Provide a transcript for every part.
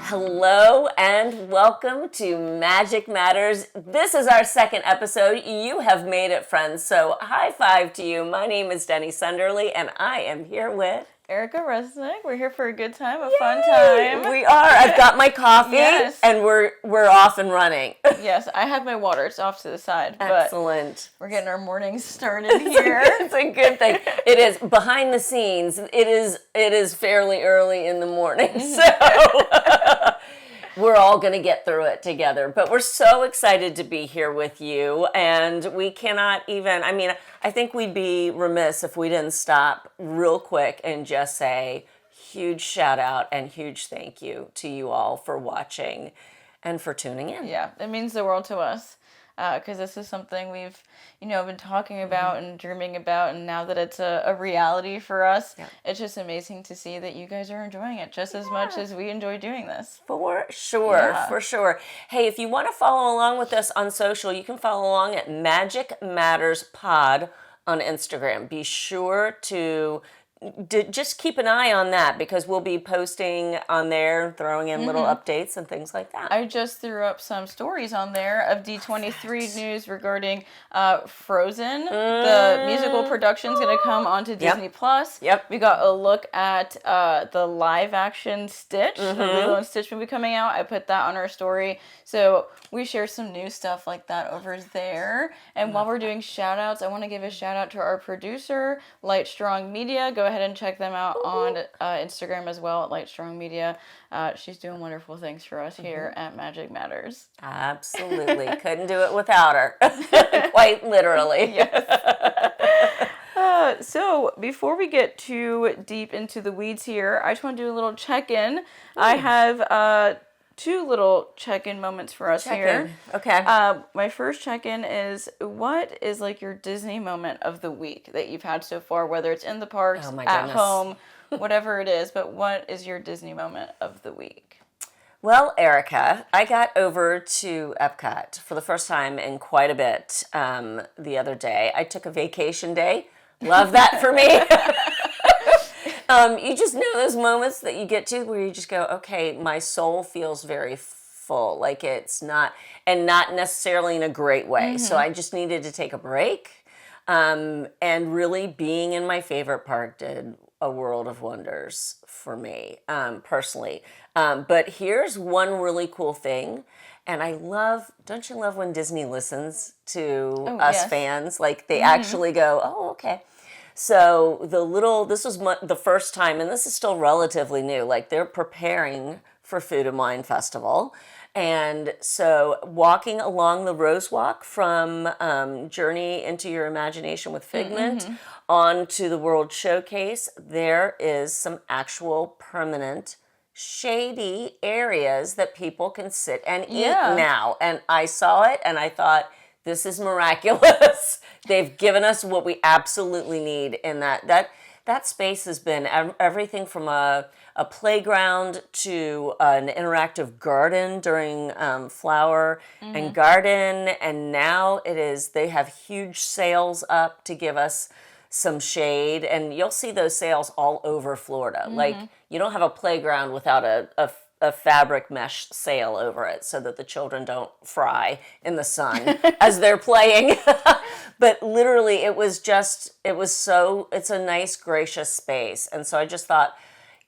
Hello and welcome to Magic Matters. This is our second episode. You have made it, friends. So high five to you. My name is Deni Sunderly and I am here with Erica Resnick. We're here for a good time, a fun time. We are. I've got my coffee and we're off and running. Yes, I have my water. It's off to the side. Excellent. But we're getting our mornings started here. It's a good thing. It is behind the scenes. It is fairly early in the morning. So we're all going to get through it together. But we're so excited to be here with you. And we cannot even, I think we'd be remiss if we didn't stop real quick and just say huge shout out and huge thank you to you all for watching and for tuning in. Yeah, it means the world to us. Because this is something we've, been talking about and dreaming about, and now that it's a reality for us, it's just amazing to see that you guys are enjoying it just as much as we enjoy doing this. For sure. Hey, if you want to follow along with us on social, you can follow along at Magic Matters Pod on Instagram. Be sure to just keep an eye on that because we'll be posting on there, throwing in little updates and things like that. I just threw up some stories on there of D23 news regarding Frozen. The musical production's going to come onto Disney Plus. Yep. We got a look at the live action Stitch, the Lilo and Stitch movie coming out. I put that on our story. So we share some new stuff like that over there. And while we're doing shout outs, I want to give a shout out to our producer, Light Strong Media. Go ahead and check them out on Instagram as well at Light Strong Media. She's doing wonderful things for us here at Magic Matters. Absolutely. Couldn't do it without her. Quite literally. Yes. So before we get too deep into the weeds here, I just want to do a little check-in. I have two little check-in moments for us here. Okay. My first check-in is, what is like your Disney moment of the week that you've had so far, whether it's in the parks, at home, whatever it is, but what is your Disney moment of the week? Well, Erica, I got over to Epcot for the first time in quite a bit the other day. I took a vacation day. Love that for me. You just know those moments that you get to where you just go, okay, my soul feels very full. Like it's not necessarily in a great way. So I just needed to take a break. And really being in my favorite park did a world of wonders for me, personally. But here's one really cool thing. And don't you love when Disney listens to us fans? Like they actually go, oh, okay. So this was the first time, and this is still relatively new, like they're preparing for Food and Wine Festival. And so walking along the Rose Walk from Journey into Your Imagination with Figment on to the World Showcase, there is some actual permanent shady areas that people can sit and eat now. And I saw it and I thought, this is miraculous. They've given us what we absolutely need in that space has been everything from a playground to an interactive garden during flower and garden. And now they have huge sails up to give us some shade. And you'll see those sails all over Florida. Like you don't have a playground without a fabric mesh sail over it so that the children don't fry in the sun as they're playing. But literally it's a nice, gracious space. And so I just thought,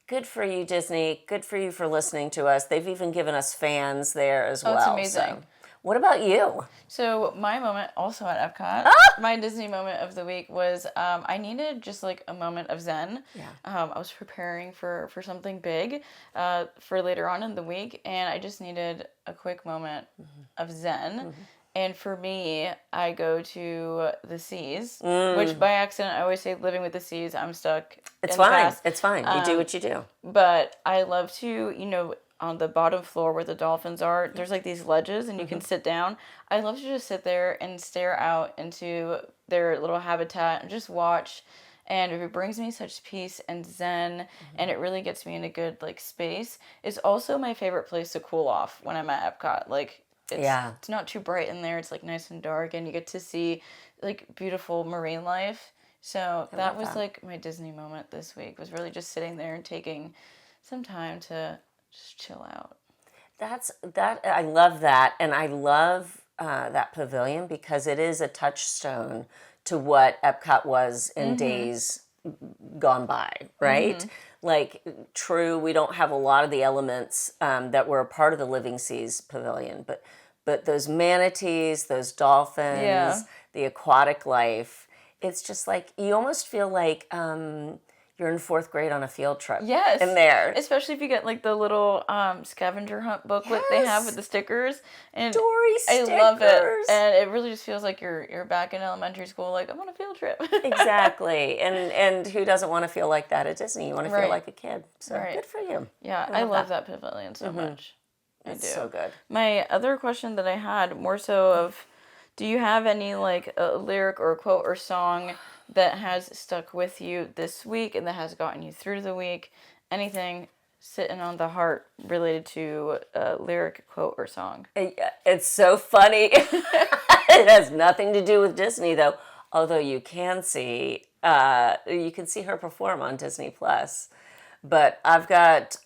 good for you, Disney. Good for you for listening to us. They've even given us fans there as well. That's amazing. So, what about you? So my moment also at Epcot, my Disney moment of the week was I needed just like a moment of Zen. Yeah. I was preparing for something big for later on in the week, and I just needed a quick moment of Zen. And for me, I go to the seas, which by accident, I always say living with the seas, I'm stuck. It's fine. It's fine. You do what you do. But I love to, on the bottom floor where the dolphins are, there's like these ledges and you can sit down. I love to just sit there and stare out into their little habitat and just watch. And it brings me such peace and zen, and it really gets me in a good like space. It's also my favorite place to cool off when I'm at Epcot. Like it's not too bright in there. It's like nice and dark, and you get to see like beautiful marine life. So that was like my Disney moment this week, was really just sitting there and taking some time to just chill out. I love that, and I love that pavilion because it is a touchstone to what Epcot was in days gone by, right? Like, true, we don't have a lot of the elements that were a part of the Living Seas Pavilion, but those manatees, those dolphins, Yeah. the aquatic life, it's just like you almost feel like you're in fourth grade on a field trip. Yes. In there. Especially if you get like the little scavenger hunt booklet they have with the stickers. And Dory stickers. I love it. And it really just feels like you're back in elementary school, like, I'm on a field trip. Exactly. And who doesn't want to feel like that at Disney? You want to feel like a kid. So good for you. Yeah, I love that pavilion so much. It's so good. My other question that I had, more so of, do you have any like a lyric or a quote or song that has stuck with you this week and that has gotten you through the week? Anything sitting on the heart related to a lyric, quote, or song? It's so funny. It has nothing to do with Disney, though. Although you can see her perform on Disney Plus. But I've got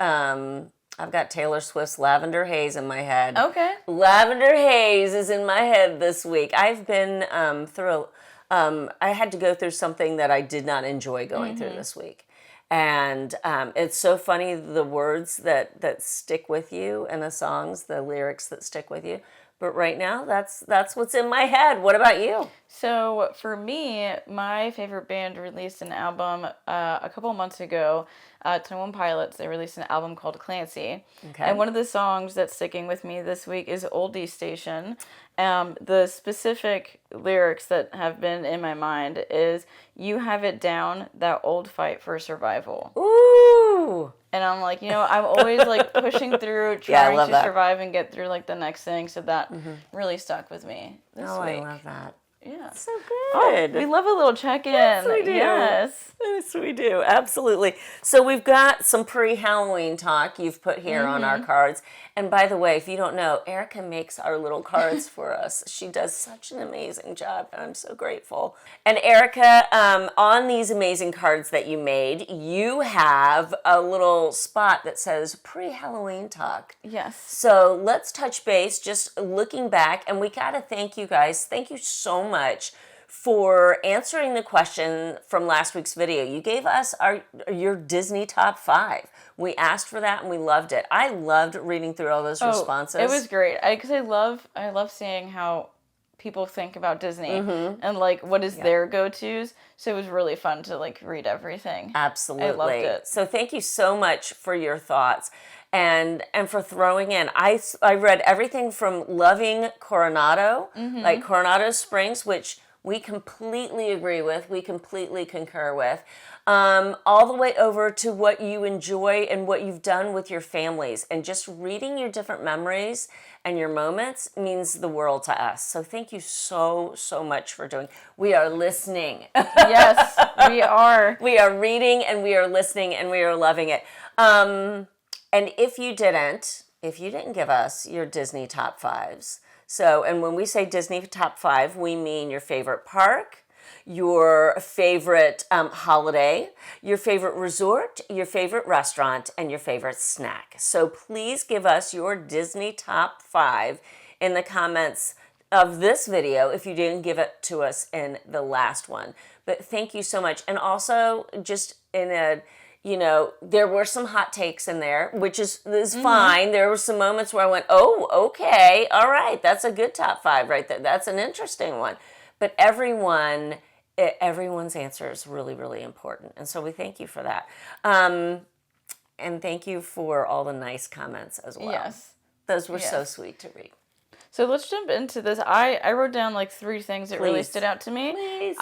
Taylor Swift's Lavender Haze in my head. Okay. Lavender Haze is in my head this week. I've been through. I had to go through something that I did not enjoy going through this week. And it's so funny, the words that stick with you and the songs, the lyrics that stick with you. But right now, that's what's in my head. What about you? So for me, my favorite band released an album a couple months ago. 21 Pilots, they released an album called Clancy. Okay. And one of the songs that's sticking with me this week is Oldie Station. The specific lyrics that have been in my mind is, "You have it down, that old fight for survival." Ooh! And I'm like, I'm always like pushing through, trying to survive and get through like the next thing. So that really stuck with me this week. I love that. Yeah. So good. We love a little check-in. Yes, we do. Yes. Yes, we do. Absolutely. So we've got some pre-Halloween talk you've put here on our cards. And by the way, if you don't know, Erica makes our little cards for us. She does such an amazing job, and I'm so grateful. And Erica, on these amazing cards that you made, you have a little spot that says pre-Halloween talk. Yes. So let's touch base, just looking back, and we got to thank you guys. Thank you so much for answering the question from last week's video. You gave us your Disney top 5. We asked for that and we loved it. I loved reading through all those responses. It was great. Because I love seeing how people think about Disney and like what is their go-tos. So it was really fun to like read everything. Absolutely. I loved it. So thank you so much for your thoughts and for throwing in. I read everything from loving Coronado, like Coronado Springs, which we completely agree with, we completely concur with, all the way over to what you enjoy and what you've done with your families. And just reading your different memories and your moments means the world to us. So thank you so, so much for doing. We are listening. Yes, we are. We are reading and we are listening and we are loving it. And if you didn't give us your Disney top 5s, so, and when we say Disney top 5, we mean your favorite park, your favorite holiday, your favorite resort, your favorite restaurant, and your favorite snack. So please give us your Disney top 5 in the comments of this video if you didn't give it to us in the last one. But thank you so much. And also, just in a... there were some hot takes in there, which is fine. There were some moments where I went, oh, okay, all right, that's a good top 5 right there. That's an interesting one. But everyone's answer is really, really important. And so we thank you for that. And thank you for all the nice comments as well. Yes. Those were so sweet to read. So let's jump into this. I wrote down like 3 things that really stood out to me. Please.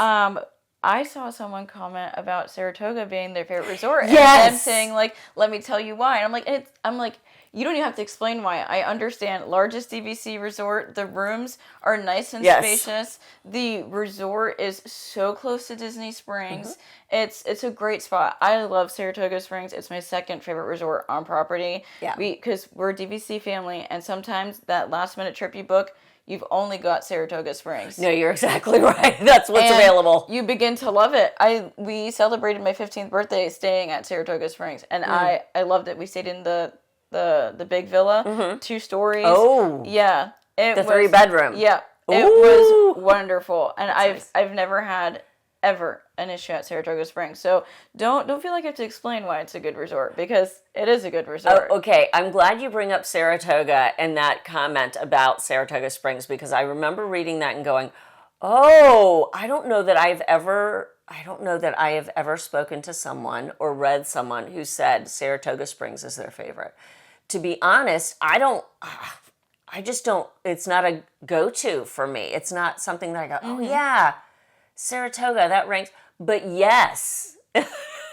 I saw someone comment about Saratoga being their favorite resort, and them saying like, "Let me tell you why." And I'm like, you don't even have to explain why. I understand. Largest DVC resort. The rooms are nice and spacious. The resort is so close to Disney Springs. It's a great spot. I love Saratoga Springs. It's my second favorite resort on property. Yeah. Because we're a DVC family, and sometimes that last minute trip you book, you've only got Saratoga Springs. No, you're exactly right. That's what's available. You begin to love it. We celebrated my 15th birthday staying at Saratoga Springs, and I loved it. We stayed in the the big villa, 2 stories. Oh. Yeah. The 3-bedroom. Yeah. It Ooh. was wonderful. And nice. I've never had ever an issue at Saratoga Springs. So don't feel like I have to explain why it's a good resort, because it is a good resort. Oh, okay, I'm glad you bring up Saratoga and that comment about Saratoga Springs, because I remember reading that and going, "Oh, I don't know that I have ever spoken to someone or read someone who said Saratoga Springs is their favorite." To be honest, I just don't, it's not a go-to for me. It's not something that I go, "Oh yeah, Saratoga, that ranks." But yes, it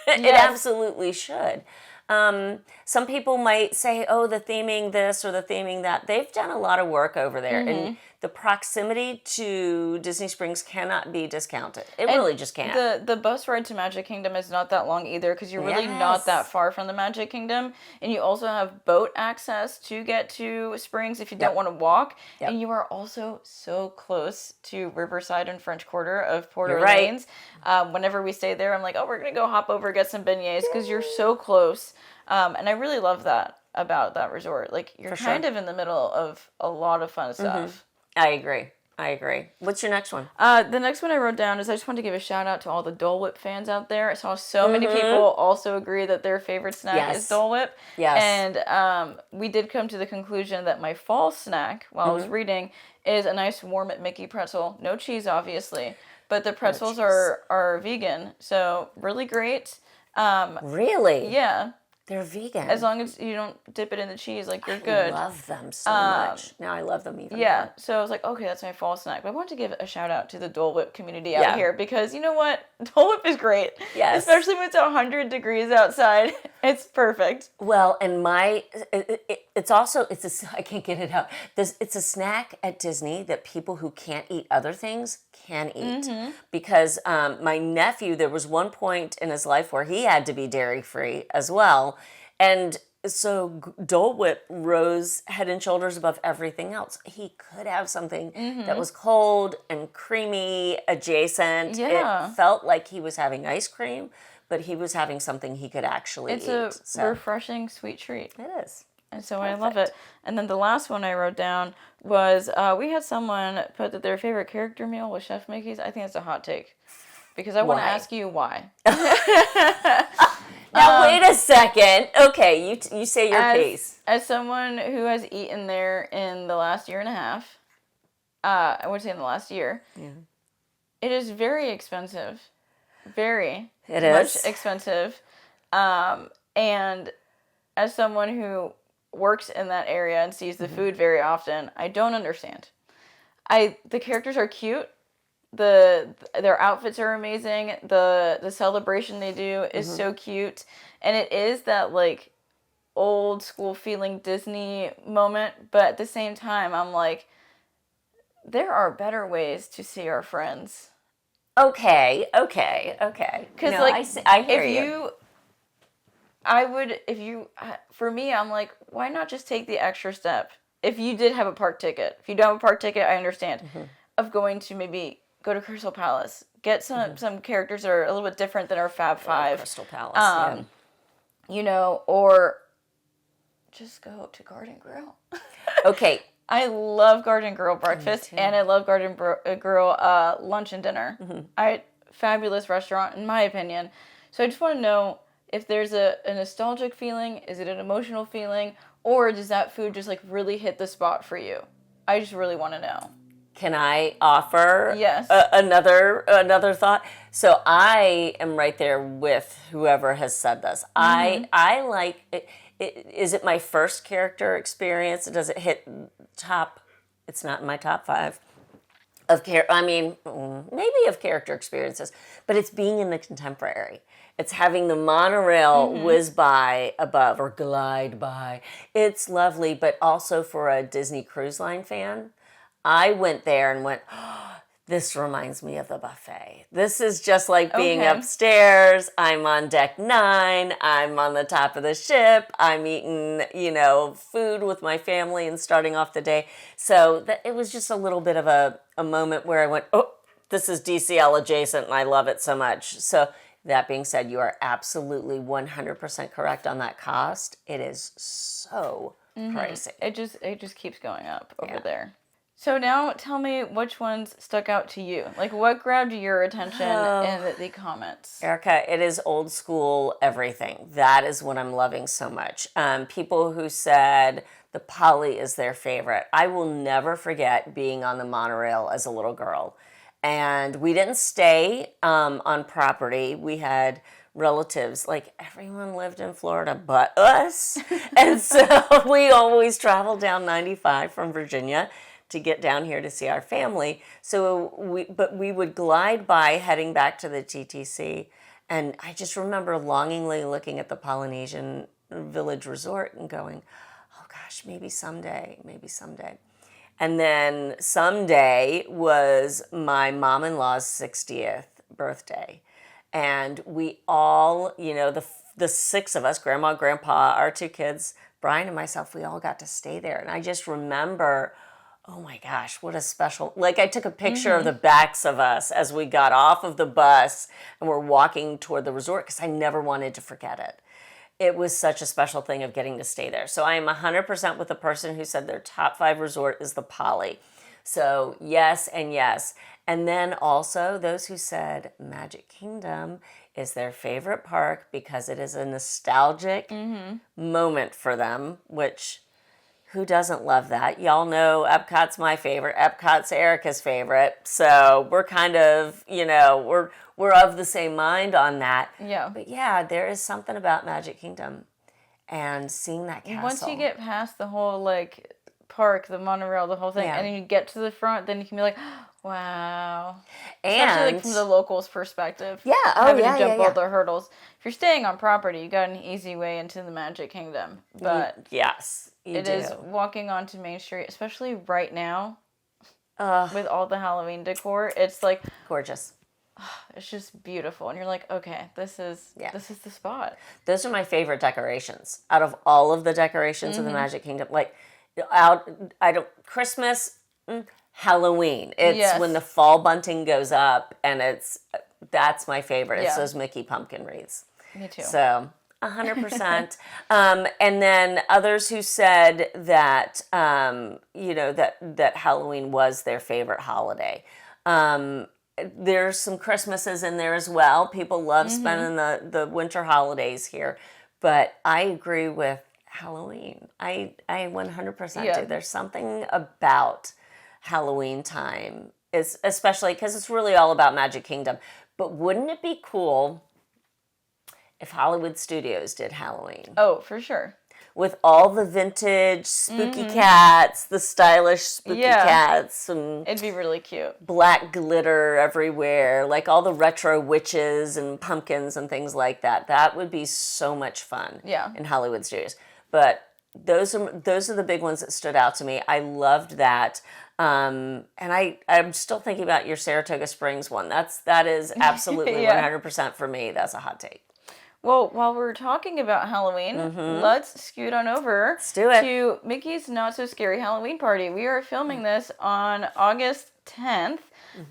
absolutely should. Some people might say, "Oh, the theming this or the theming that." They've done a lot of work over there, and the proximity to Disney Springs cannot be discounted. It really just can't. The bus ride to Magic Kingdom is not that long either, because you're really not that far from the Magic Kingdom, and you also have boat access to get to Springs if you don't want to walk, and you are also so close to Riverside and French Quarter of Port Orleans. Whenever we stay there, I'm like, "Oh, we're gonna go hop over, get some beignets," because you're so close, and I really love that about that resort. Like, you're kind of in the middle of a lot of fun stuff. I agree. What's your next one? The next one I wrote down is, I just want to give a shout out to all the Dole Whip fans out there. I saw so many people also agree that their favorite snack is Dole Whip. Yes. And we did come to the conclusion that my fall snack, while I was reading, is a nice warm Mickey pretzel. No cheese, obviously, but the pretzels are vegan, so really great. Really? Yeah. They're vegan. As long as you don't dip it in the cheese, like, you're good. I love them so much. Now I love them even Yeah, more. so I was like, okay, that's my fall snack. But I want to give a shout out to the Dole Whip community out here, because you know what? Dole Whip is great. Yes. Especially when it's 100 degrees outside. It's perfect. Well, and it's also, I can't get it out. It's a snack at Disney that people who can't eat other things can eat. Because my nephew, there was one point in his life where he had to be dairy-free as well. And so Dole Whip rose head and shoulders above everything else. He could have something that was cold and creamy adjacent. Yeah. It felt like he was having ice cream, but he was having something he could actually eat. It's a refreshing sweet treat. It is. And so I love it. And then the last one I wrote down was, we had someone put that their favorite character meal was Chef Mickey's. I think that's a hot take, because I want to ask you why. Now, wait a second. Okay, you say your piece. As someone who has eaten there in the last year and a half, I would say in the last year, it is very expensive. Very much expensive. And as someone who works in that area and sees the food very often, I don't understand. The characters are cute. Their outfits are amazing. The celebration they do is so cute, and it is that, like, old school feeling Disney moment. But at the same time, I'm like, there are better ways to see our friends. Okay. Because I hear you. For me, I'm like, why not just take the extra step? If you did have a park ticket, if you don't have a park ticket, I understand. Of going to maybe go to Crystal Palace, get some characters that are a little bit different than our Fab Five. Crystal Palace, you know, or just go to Garden Grill. Okay. I love Garden Grill breakfast, and I love Garden Grill lunch and dinner. Fabulous restaurant, in my opinion. So I just want to know if there's a nostalgic feeling, is it an emotional feeling, or does that food just, like, really hit the spot for you? I just really want to know. Can I offer Yes. Another thought? So I am right there with whoever has said this. I like it. Is it my first character experience? Does it hit top? It's not in my top 5 of maybe of character experiences, but it's being in the contemporary. It's having the monorail whiz by above or glide by. It's lovely, but also for a Disney Cruise Line fan, I went there and went, oh, this reminds me of the buffet. This is just like being upstairs. I'm on deck 9. I'm on the top of the ship. I'm eating, food with my family and starting off the day. So it was just a little bit of a moment where I went, oh, this is DCL adjacent and I love it so much. So That being said, you are absolutely 100% correct on that cost. It is so pricey. It just keeps going up over there. So now tell me which ones stuck out to you. Like, what grabbed your attention in the comments? Erica, it is old school everything. That is what I'm loving so much. People who said the Poly is their favorite. I will never forget being on the monorail as a little girl. And we didn't stay on property. We had relatives, like everyone lived in Florida but us. And so we always traveled down 95 from Virginia to get down here to see our family. So we would glide by heading back to the TTC. And I just remember longingly looking at the Polynesian Village Resort and going, oh gosh, maybe someday, maybe someday. And then someday was my mom-in-law's 60th birthday. And we all, the six of us, grandma, grandpa, our two kids, Brian and myself, we all got to stay there. And I just remember, oh my gosh, what a special, like I took a picture of the backs of us as we got off of the bus and we're walking toward the resort because I never wanted to forget it. It was such a special thing of getting to stay there. So I am 100% with the person who said their top 5 resort is the Poly. So yes and yes. And then also those who said Magic Kingdom is their favorite park because it is a nostalgic moment for them, which who doesn't love that? Y'all know Epcot's my favorite. Epcot's Erica's favorite. So we're kind of, we're of the same mind on that. Yeah. But yeah, there is something about Magic Kingdom and seeing that castle. Once you get past the whole, like, park, the monorail, the whole thing, and then you get to the front, then you can be like, wow. Especially, like, from the locals' perspective. Yeah. Having to jump all the hurdles. If you're staying on property, you got an easy way into the Magic Kingdom. But yes. It is walking onto Main Street, especially right now, with all the Halloween decor. It's like gorgeous. It's just beautiful, and you're like, okay, this is the spot. Those are my favorite decorations out of all of the decorations of the Magic Kingdom. Like, Christmas, Halloween. It's when the fall bunting goes up, and that's my favorite. It's those Mickey pumpkin wreaths. Me too. So 100%. And then others who said that, that Halloween was their favorite holiday. There's some Christmases in there as well. People love spending the winter holidays here. But I agree with Halloween. I 100% do. There's something about Halloween time, especially because it's really all about Magic Kingdom. But wouldn't it be cool if Hollywood Studios did Halloween? Oh, for sure. With all the vintage spooky cats, the stylish spooky cats. And it'd be really cute. Black glitter everywhere, like all the retro witches and pumpkins and things like that. That would be so much fun in Hollywood Studios. But those are the big ones that stood out to me. I loved that. And I'm still thinking about your Saratoga Springs one. That is absolutely 100% for me. That's a hot take. Well, while we're talking about Halloween, let's scoot on over Let's do it. to Mickey's Not So Scary Halloween Party. We are filming this on August 10th,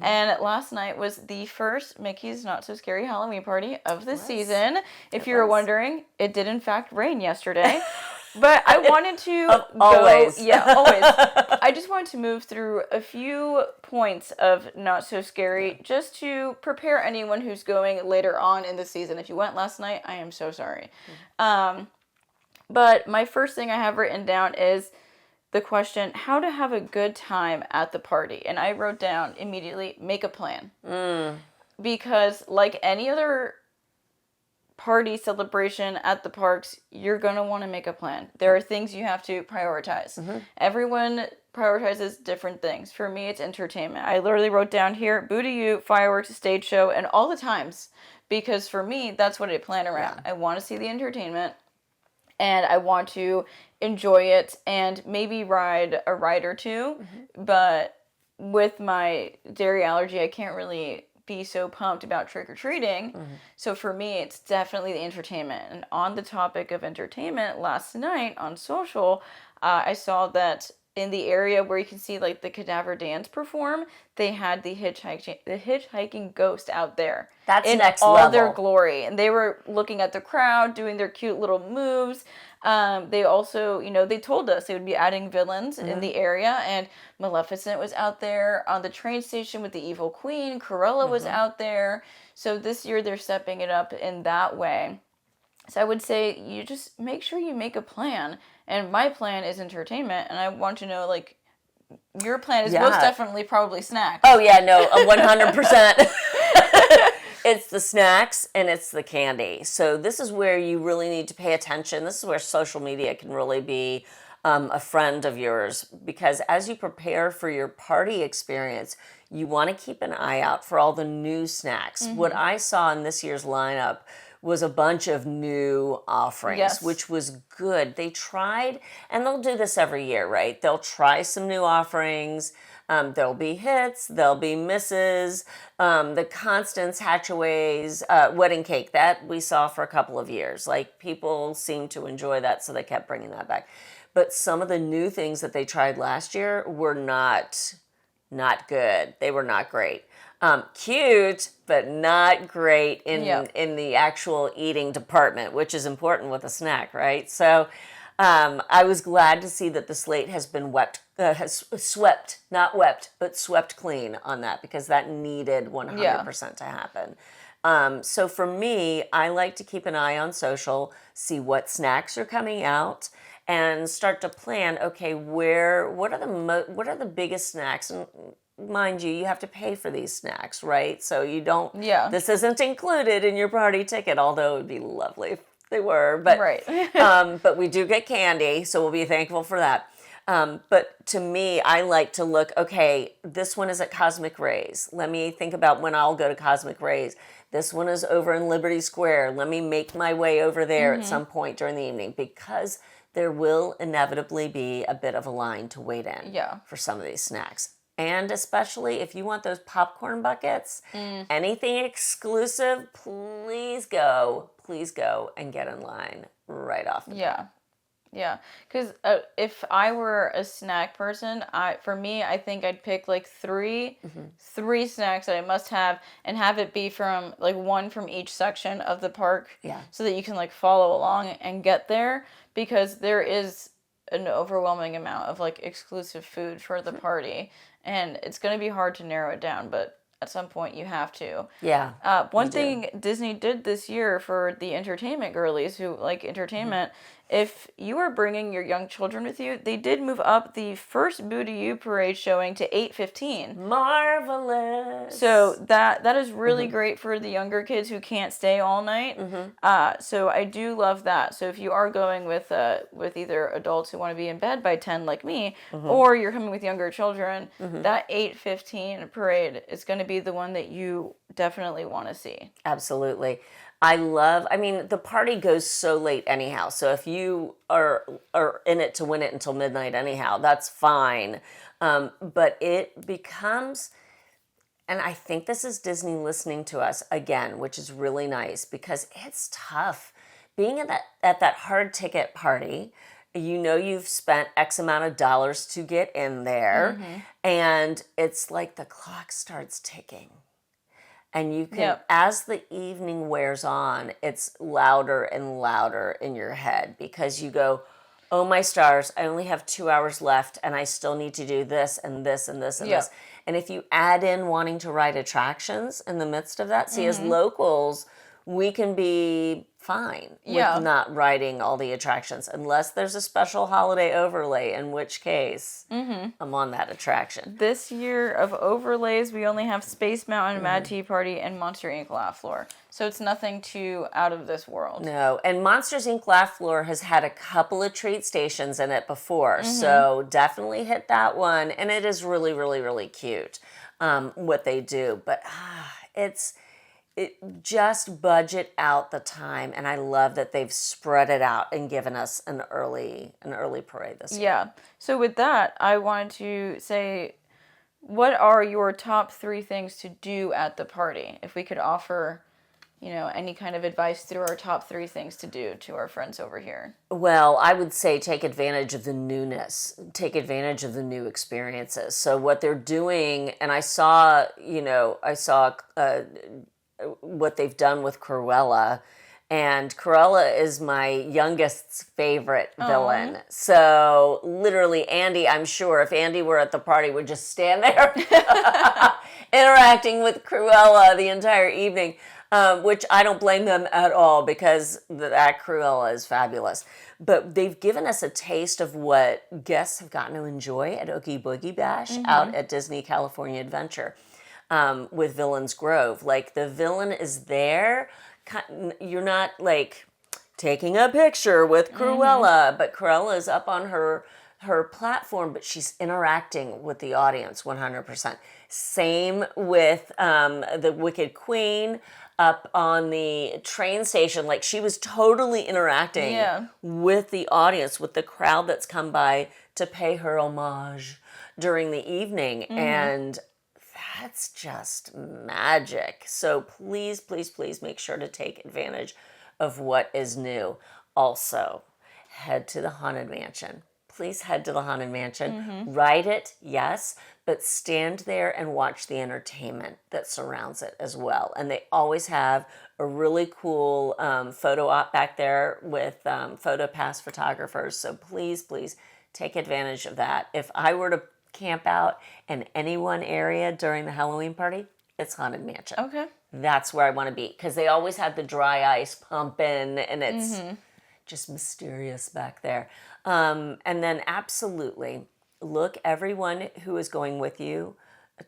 and last night was the first Mickey's Not So Scary Halloween Party of the season. If you were wondering, it did in fact rain yesterday. But I wanted to always. Always. I just wanted to move through a few points of Not So Scary just to prepare anyone who's going later on in the season. If you went last night, I am so sorry. But my first thing I have written down is the question, how to have a good time at the party. And I wrote down immediately, make a plan. Because like any other party celebration at the parks, you're going to want to make a plan. There are things you have to prioritize. Everyone prioritizes different things. For me, it's entertainment. I literally wrote down here, Boo to You, fireworks, stage show, and all the times. Because for me, that's what I plan around. I want to see the entertainment, and I want to enjoy it, and maybe ride a ride or two. But with my dairy allergy, I can't really be so pumped about trick-or-treating. So for me, it's definitely the entertainment. And on the topic of entertainment, last night on social, I saw that in the area where you can see like the cadaver dance perform, they had the hitchhiking ghost out there. That's in next all their level. glory, and they were looking at the crowd, doing their cute little moves. They also, they told us they would be adding villains in the area, and Maleficent was out there on the train station with the evil queen. Cruella was out there. So this year they're stepping it up in that way. So I would say you just make sure you make a plan. And my plan is entertainment, and I want to know, like, your plan is most definitely probably snacks. Oh, yeah, no, 100%. It's the snacks and it's the candy. So this is where you really need to pay attention. This is where social media can really be a friend of yours, because as you prepare for your party experience, you want to keep an eye out for all the new snacks. What I saw in this year's lineup was a bunch of new offerings, which was good. They tried, and they'll do this every year, right? They'll try some new offerings. There'll be hits, there'll be misses. The Constance Hatchaway's wedding cake, that we saw for a couple of years. Like, people seemed to enjoy that, so they kept bringing that back. But some of the new things that they tried last year were not good. They were not great. Cute, but not great in the actual eating department, which is important with a snack, right? So I was glad to see that the slate has been swept, not wept, but swept clean on that, because that needed 100% to happen. So for me, I like to keep an eye on social, see what snacks are coming out, and start to plan, okay, what are the biggest snacks? And mind you, you have to pay for these snacks, right? So you don't, this isn't included in your party ticket, although it would be lovely if they were. But, but we do get candy, so we'll be thankful for that. But to me, I like to look, okay, this one is at Cosmic Rays. Let me think about when I'll go to Cosmic Rays. This one is over in Liberty Square. Let me make my way over there at some point during the evening, because there will inevitably be a bit of a line to wait in for some of these snacks. And especially if you want those popcorn buckets, anything exclusive, please go and get in line right off the bat. Yeah, because if I were a snack person, I think I'd pick like three snacks that I must have, and have it be from like one from each section of the park, so that you can like follow along and get there, because there is an overwhelming amount of like exclusive food for the party, and it's going to be hard to narrow it down, but at some point you have to. One thing Disney did this year for the entertainment girlies who like entertainment, if you are bringing your young children with you, they did move up the first Boo to You parade showing to 8:15. Marvelous. So that is really great for the younger kids who can't stay all night. So I do love that. So if you are going with either adults who want to be in bed by 10 like me, or you're coming with younger children, that 8:15 parade is going to be the one that you definitely want to see. Absolutely. The party goes so late anyhow. So if you are in it to win it until midnight anyhow, that's fine. But it becomes, and I think this is Disney listening to us again, which is really nice, because it's tough being at that hard ticket party. You've spent X amount of dollars to get in there, and it's like the clock starts ticking. And you can, as the evening wears on, it's louder and louder in your head, because you go, oh my stars, I only have 2 hours left, and I still need to do this and this and this and this. And if you add in wanting to ride attractions in the midst of that, see, as locals, we can be fine with not riding all the attractions, unless there's a special holiday overlay, in which case I'm on that attraction. This year of overlays, we only have Space Mountain, Mad Tea Party, and Monster Inc. Laugh Floor. So it's nothing too out of this world. No, and Monsters Inc. Laugh Floor has had a couple of treat stations in it before, so definitely hit that one. And it is really, really, really cute what they do. But just budget out the time, and I love that they've spread it out and given us an early parade this year. Yeah. So with that, I wanted to say, what are your top 3 things to do at the party? If we could offer, any kind of advice through our top 3 things to do to our friends over here? Well, I would say take advantage of the newness, take advantage of the new experiences. So what they're doing, and I saw what they've done with Cruella. And Cruella is my youngest's favorite villain. So literally Andy, I'm sure if Andy were at the party, would just stand there interacting with Cruella the entire evening, which I don't blame them at all because that Cruella is fabulous. But they've given us a taste of what guests have gotten to enjoy at Oogie Boogie Bash out at Disney California Adventure with Villain's Grove. Like the villain is there. You're not like taking a picture with Cruella, but Cruella is up on her platform, but she's interacting with the audience 100%. Same with the Wicked Queen up on the train station. Like she was totally interacting with the audience, with the crowd that's come by to pay her homage during the evening. And that's just magic. So please, please, please make sure to take advantage of what is new. Also, head to the Haunted Mansion. Please head to the Haunted Mansion. Ride it, yes, but stand there and watch the entertainment that surrounds it as well. And they always have a really cool photo op back there with PhotoPass photographers. So please, please take advantage of that. If I were to camp out in any one area during the Halloween party, it's Haunted Mansion. Okay. That's where I want to be because they always have the dry ice pumping and it's just mysterious back there. And then absolutely look everyone who is going with you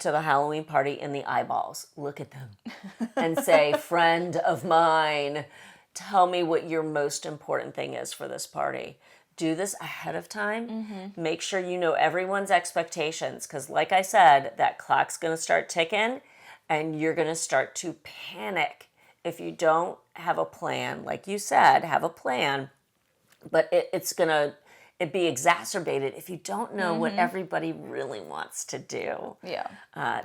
to the Halloween party in the eyeballs. Look at them and say, friend of mine, tell me what your most important thing is for this party. Do this ahead of time. Make sure you know everyone's expectations because like I said, that clock's going to start ticking and you're going to start to panic if you don't have a plan. Like you said, have a plan, but it's going to be exacerbated if you don't know what everybody really wants to do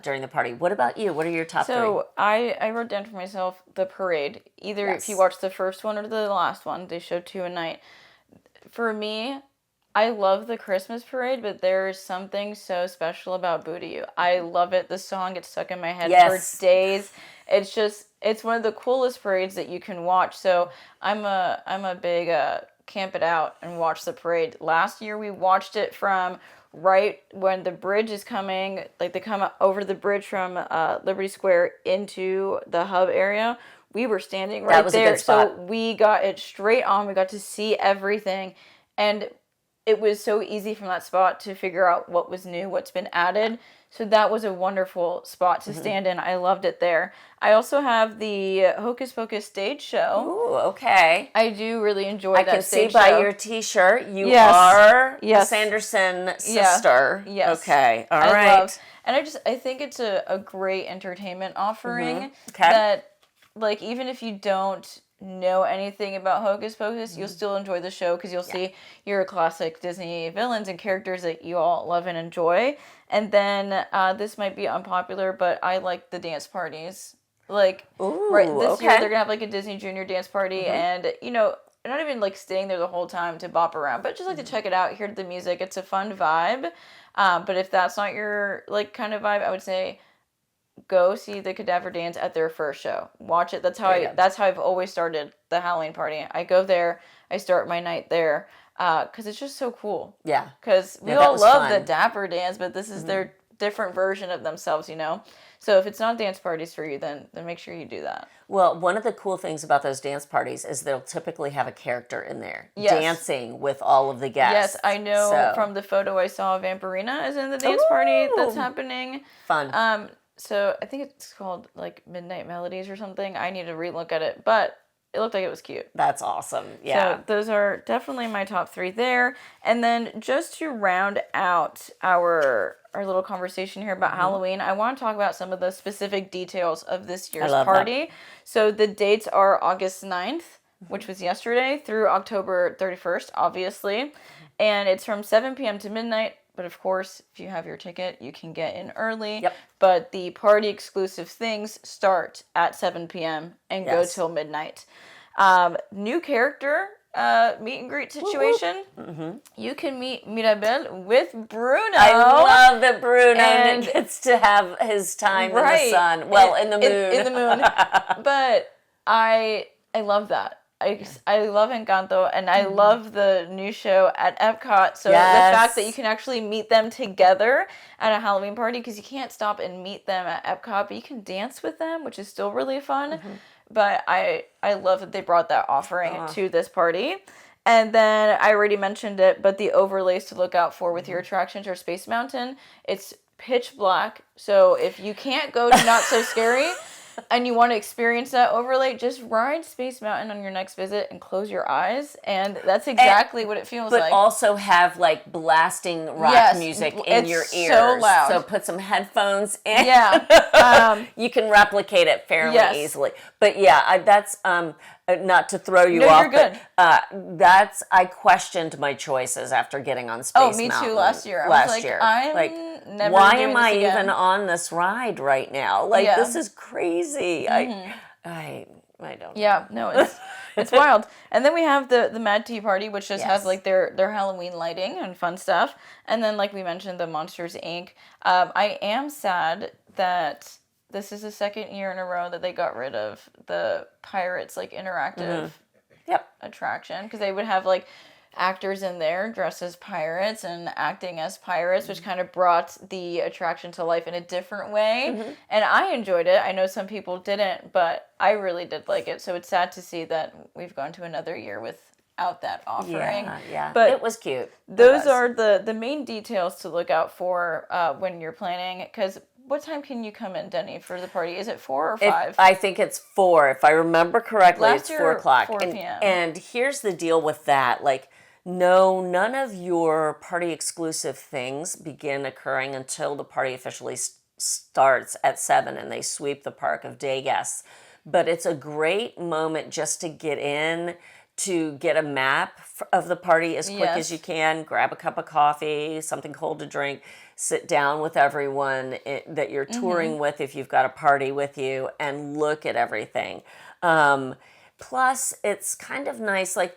during the party. What about you? What are your top 3? So I wrote down for myself the parade. Either if you watch the first one or the last one, they show 2 a night. For me, I love the Christmas parade, but there is something so special about Boo to You. I love it. The song gets stuck in my head for days. It's one of the coolest parades that you can watch. So I'm a big camp it out and watch the parade. Last year we watched it from right when the bridge is coming, like they come over the bridge from Liberty Square into the hub area. We were standing right there, so we got it straight on. We got to see everything, and it was so easy from that spot to figure out what was new, what's been added. So that was a wonderful spot to stand in. I loved it there. I also have the Hocus Pocus stage show. Ooh, okay. I do really enjoy that stage show. I can see by your T-shirt you are the Sanderson sister. Yes. Okay. All right. And I think it's a great entertainment offering that, like, even if you don't know anything about Hocus Pocus, you'll still enjoy the show because you'll see your classic Disney villains and characters that you all love and enjoy. And then this might be unpopular, but I like the dance parties. Like, this year they're gonna have like a Disney Junior dance party, and not even like staying there the whole time to bop around, but just like to check it out, hear the music. It's a fun vibe. But if that's not your like kind of vibe, I would say go see the Cadaver Dance at their first show. Watch it. That's how I've always started the Halloween party. I go there. I start my night there because it's just so cool. Yeah. Because we all love the Dapper Dance, but this is their different version of themselves, So if it's not dance parties for you, then make sure you do that. Well, one of the cool things about those dance parties is they'll typically have a character in there dancing with all of the guests. Yes, I know from the photo I saw, Vampirina is in the dance party that's happening. Fun. So I think it's called like Midnight Melodies or something. I need to relook at it, but it looked like it was cute. That's awesome. Yeah. So those are definitely my top 3 there. And then just to round out our little conversation here about Halloween, I want to talk about some of the specific details of this year's party. That. So the dates are August 9th, which was yesterday, through October 31st, obviously. And it's from 7 p.m. to midnight. But of course, if you have your ticket, you can get in early. Yep. But the party exclusive things start at 7 p.m. and go Yes. till midnight. New character meet and greet situation. Mm-hmm. You can meet Mirabel with Bruno. I love that Bruno gets to have his time in the sun. Well, in the moon. In the moon. But I love that. I love Encanto, and I love the new show at Epcot. So the fact that you can actually meet them together at a Halloween party, because you can't stop and meet them at Epcot, but you can dance with them, which is still really fun. Mm-hmm. But I love that they brought that offering to this party. And then I already mentioned it, but the overlays to look out for with your attractions are Space Mountain. It's pitch black, so if you can't go to Not So Scary and you want to experience that overlay, just ride Space Mountain on your next visit and close your eyes, and that's exactly what it feels like. But also have like blasting rock music in your ears. So loud. So put some headphones in. Yeah. You can replicate it fairly easily. But yeah, that's not to throw you off. You're good. But I questioned my choices after getting on Space Mountain. Oh, me too. Last year, I was like, I'm never why doing am I this again. even on this ride right now? Like this is crazy. I don't know. Yeah, no, it's wild. And then we have the Mad Tea Party, which just has like their Halloween lighting and fun stuff. And then, like we mentioned, the Monsters Inc. I am sad that this is the second year in a row that they got rid of the Pirates like interactive attraction, because they would have like actors in there dressed as pirates and acting as pirates, which kind of brought the attraction to life in a different way. Mm-hmm. And I enjoyed it. I know some people didn't, but I really did like it. So it's sad to see that we've gone to another year without that offering. Yeah. But it was cute. Those are the main details to look out for when you're planning, because what time can you come in, Deni, for the party? Is it 4 or 5? I think it's 4. If I remember correctly, it's 4 o'clock. 4 p.m. And here's the deal with that. Like, no, none of your party exclusive things begin occurring until the party officially starts at 7 and they sweep the park of day guests. But it's a great moment just to get in, to get a map of the party as quick as you can, grab a cup of coffee, something cold to drink, sit down with everyone that you're touring with if you've got a party with you, and look at everything. Plus, it's kind of nice, like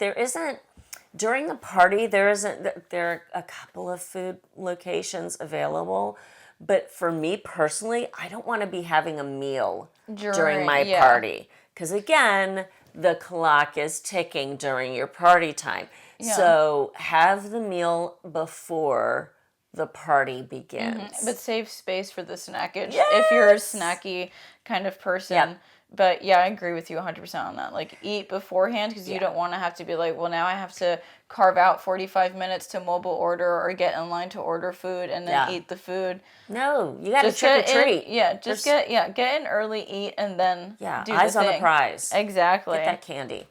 during the party, there are a couple of food locations available, but for me personally, I don't want to be having a meal during my party, because again, the clock is ticking during your party time. Yeah. So have the meal before the party begins. Mm-hmm. But save space for the snackage if you're a snacky kind of person. Yep. But yeah, I agree with you 100% on that. Like, eat beforehand, because you don't want to have to be like, well, now I have to carve out 45 minutes to mobile order or get in line to order food and then eat the food. No, you got to trick or treat. Get in early, eat, and then do eyes the thing. On the prize. Exactly. Get that candy.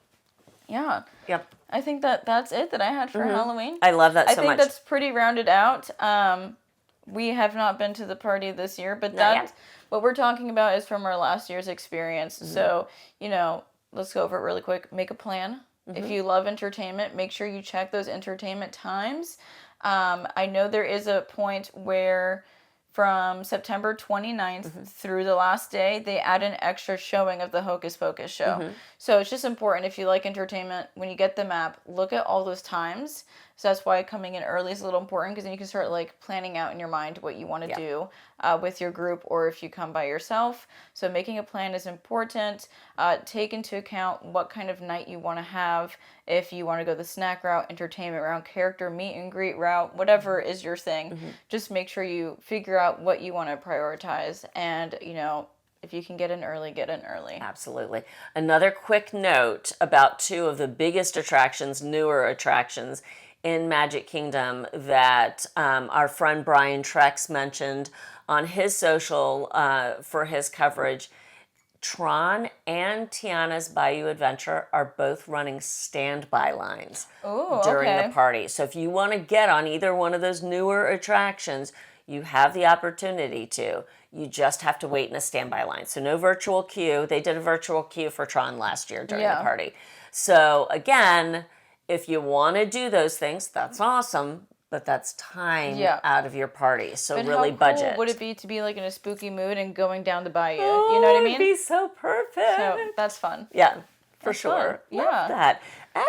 Yeah. Yep. I think that's it that I had for Halloween. I love that so much. I think that's pretty rounded out. We have not been to the party this year, but what we're talking about is from our last year's experience. Mm-hmm. So, let's go over it really quick. Make a plan. Mm-hmm. If you love entertainment, make sure you check those entertainment times. I know there is a point where from September 29th through the last day, they add an extra showing of the Hocus Pocus show. Mm-hmm. So it's just important, if you like entertainment, when you get the map, look at all those times. So that's why coming in early is a little important, because then you can start like planning out in your mind what you want to do with your group, or if you come by yourself. So making a plan is important. Take into account what kind of night you want to have. If you want to go the snack route, entertainment route, character meet and greet route, whatever is your thing, just make sure you figure out what you want to prioritize. And, if you can get in early, get in early. Absolutely. Another quick note about 2 of the biggest attractions, newer attractions in Magic Kingdom that our friend Brian Trex mentioned on his social for his coverage. Tron and Tiana's Bayou Adventure are both running standby lines during the party. So if you want to get on either one of those newer attractions, you have the opportunity to. You just have to wait in a standby line. So no virtual queue. They did a virtual queue for Tron last year during the party. So again, if you want to do those things, that's awesome. but that's time Yeah. out of your party. So But really how budget. cool would it be to be like in a spooky mood and going down the bayou? You know what I mean? It'd be so perfect. So that's fun. Yeah, for That's sure. fun. Love Yeah. that.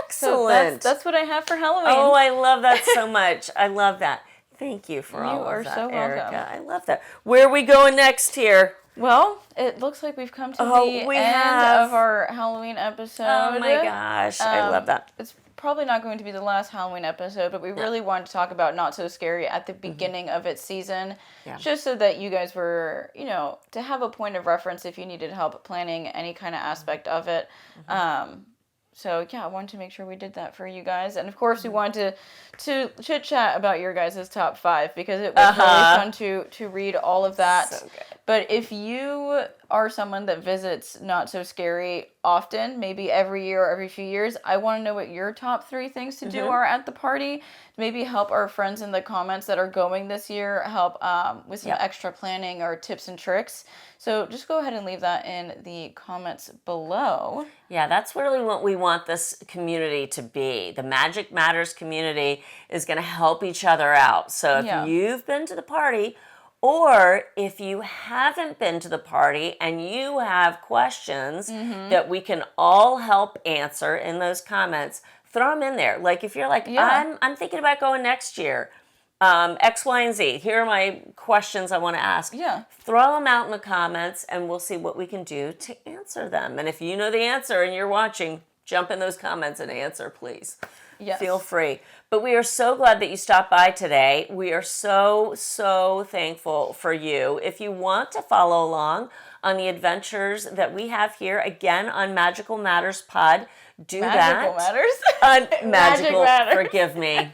So Excellent. that's what I have for Halloween. Oh, I love that so much. I love that. Thank you for all You of are that, so welcome. Erica. I love that. Where are we going next here? Well, it looks like we've come to the we end have. of our Halloween episode. Oh my gosh, I love that. It's probably not going to be the last Halloween episode, but we really wanted to talk about Not So Scary at the beginning of its season, Yeah. just so that you guys were, to have a point of reference if you needed help planning any kind of aspect of it. So yeah, I wanted to make sure we did that for you guys, and of course we wanted to chit chat about your guys' top 5 because it was really fun to read all of that. So good. But if you are someone that visits Not So Scary often, maybe every year or every few years, I want to know what your top 3 things to do are at the party. Maybe help our friends in the comments that are going this year, help with some extra planning or tips and tricks. So just go ahead and leave that in the comments below. Yeah, that's really what we want this community to be. The Magic Matters community is going to help each other out. So if you've been to the party, or if you haven't been to the party and you have questions that we can all help answer in those comments, throw them in there. Like if you're like, I'm thinking about going next year, X, Y, and Z. Here are my questions I want to ask. Yeah. Throw them out in the comments and we'll see what we can do to answer them. And if you know the answer and you're watching, jump in those comments and answer, please. Yes. Feel free. But we are so glad that you stopped by today. We are so, so thankful for you. If you want to follow along on the adventures that we have here, again, on Magical Matters Pod, do Magical that. Matters? Magical Matters. Forgive me.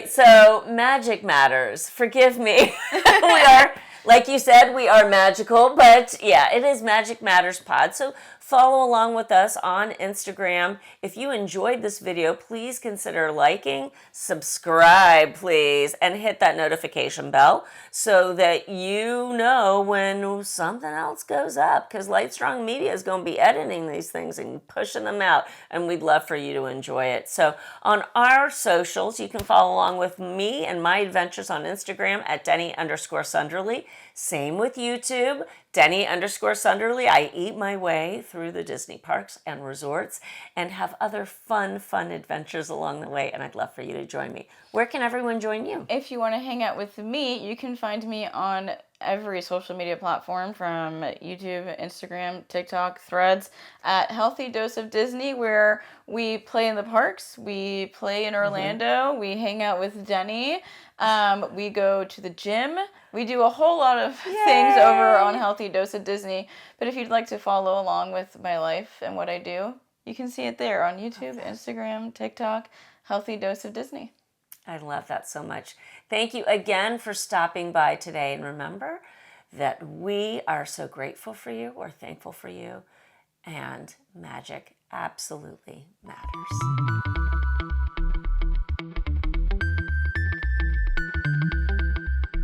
So, Magic Matters. Forgive me. We are, like you said, we are magical, but yeah, it is Magic Matters Pod. So follow along with us on Instagram. If you enjoyed this video, please consider liking, subscribe, please, and hit that notification bell so that you know when something else goes up, because Light Strong Media is going to be editing these things and pushing them out, and we'd love for you to enjoy it. So on our socials, you can follow along with me and my adventures on Instagram at Deni_Sunderly. Same with YouTube, Deni_Sunderly. I eat my way through the Disney parks and resorts and have other fun adventures along the way, and I'd love for you to join me. Where can everyone join you? If you want to hang out with me, you can find me on every social media platform from YouTube, Instagram, TikTok, Threads at Healthy Dose of Disney, where we play in the parks, we play in Orlando, we hang out with Deni, we go to the gym, we do a whole lot of things over on Healthy Dose of Disney. But if you'd like to follow along with my life and what I do, you can see it there on YouTube, Instagram, TikTok, Healthy Dose of Disney. I love that so much. Thank you again for stopping by today. And remember that we are so grateful for you. We're thankful for you. And magic absolutely matters.